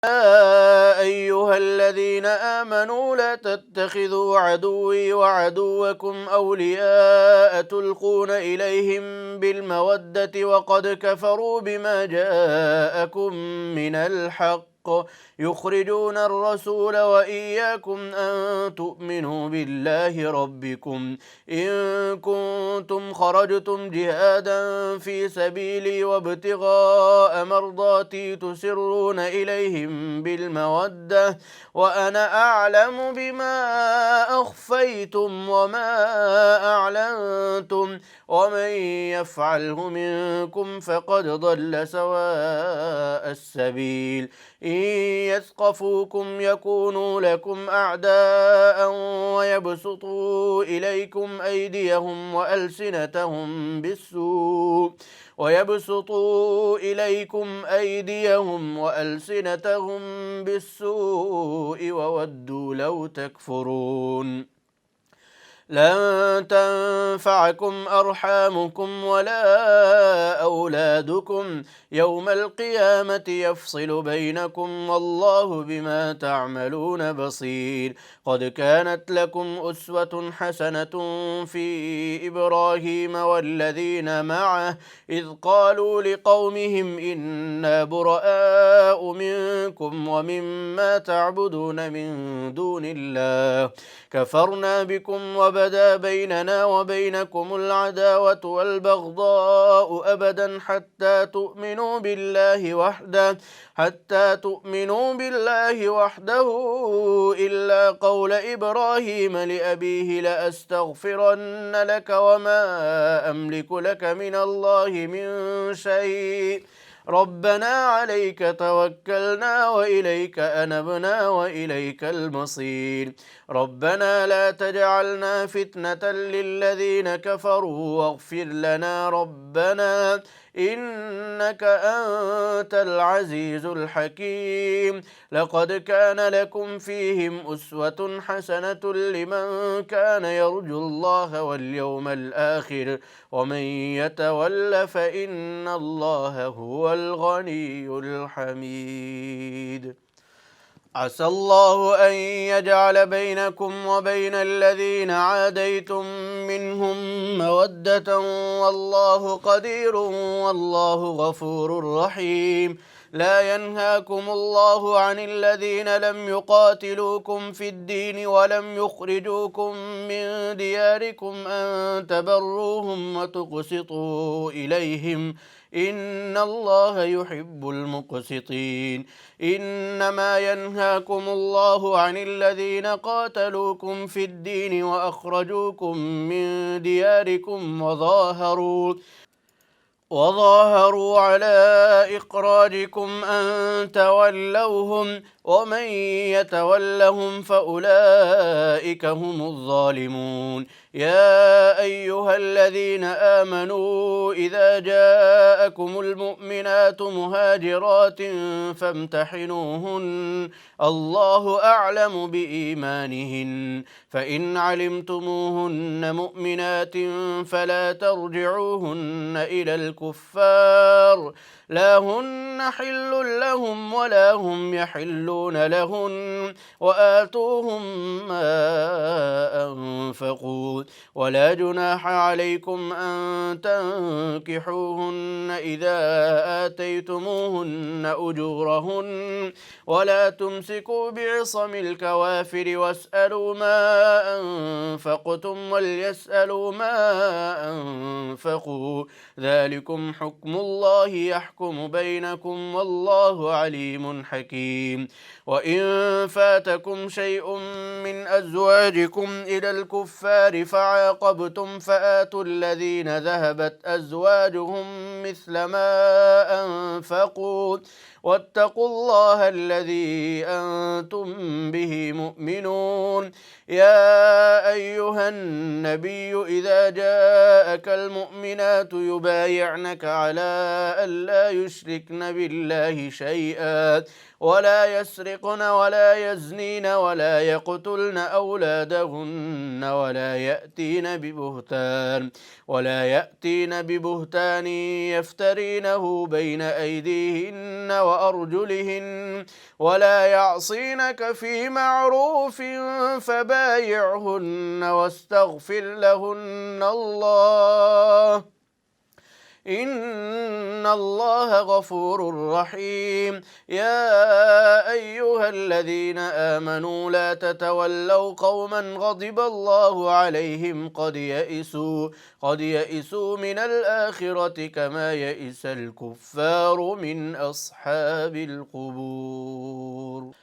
يا أيها الذين آمنوا لا تتخذوا عدوي وعدوكم أولياء تلقون إليهم بالمودة وقد كفروا بما جاءكم من الحق يخرجون الرسول وإياكم أن تؤمنوا بالله ربكم إن كنتم خرجتم جهادا في سبيلي وابتغاء مرضاتي تسرون إليهم بالمودة وأنا أعلم بما أخفيتم وما أعلنتم ومن يفعله منكم فقد ضل سواء السبيل إن يثقفوكم يكونوا لكم أعداء ويبسطوا إليكم أيديهم وألسنتهم بالسوء وودوا لو تكفرون لن تنفعكم أرحامكم ولا أولادكم يوم القيامة يفصل بينكم والله بما تعملون بصير قد كانت لكم أسوة حسنة في إبراهيم والذين معه إذ قالوا لقومهم إنا براء منكم ومما تعبدون من دون الله كفرنا بكم وبدا بيننا وبينكم العداوة والبغضاء أبدا حتى تؤمنوا بالله وحده إلا قول إبراهيم لأبيه لأستغفرن لك وما أملك لك من الله من شيء ربنا عليك توكلنا وإليك أنبنا وإليك المصير ربنا لا تجعلنا فتنة للذين كفروا واغفر لنا ربنا إنك أنت العزيز الحكيم لقد كان لكم فيهم أسوة حسنة لمن كان يرجو الله واليوم الآخر ومن يتول فإن الله هو الغني الحميد عسى الله أن يجعل بينكم وبين الذين عاديتم منهم مودة والله قدير والله غفور رحيم لا ينهاكم الله عن الذين لم يقاتلوكم في الدين ولم يخرجوكم من دياركم أن تبروهم وتقسطوا إليهم إن الله يحب المقسطين إنما ينهاكم الله عن الذين قاتلوكم في الدين وأخرجوكم من دياركم وظاهروا على إخراجكم أن تولوهم ومن يتولهم فأولئك هم الظالمون يا أيها الذين آمنوا إذا جاءكم المؤمنات مهاجرات فامتحنوهن الله أعلم بإيمانهن فإن علمتموهن مؤمنات فلا ترجعوهن إلى الكفار لا هن حل لهم ولا هم يحلون لهن وآتوهم ما أنفقوا ولا جناح عليكم أن تنكحوهن إذا آتيتموهن أجورهن ولا تمسكوا بعصم الكوافر واسألوا ما أنفقتم وليسألوا ما أنفقوا ذلكم حكم الله يحكم بينكم والله عليم حكيم وإن فاتكم شيء من أزواجكم إلى الكفار فعاقبتم فآتوا الذين ذهبت أزواجهم مثل ما أنفقوا واتقوا الله الذي أنتم به مؤمنون يا أيها النبي إذا جاءك المؤمنات يبايعنك على ألا ولا يشركن بالله شيئا ولا يسرقن ولا يزنين ولا يقتلن أولادهن ولا يأتين ببهتان يفترينه بين أيديهن وأرجلهن ولا يعصينك في معروف فبايعهن واستغفر لهن الله إن الله غفور رحيم. يا أيها الذين آمنوا لا تتولوا قوما غضب الله عليهم قد يئسوا من الآخرة كما يئس الكفار من أصحاب القبور.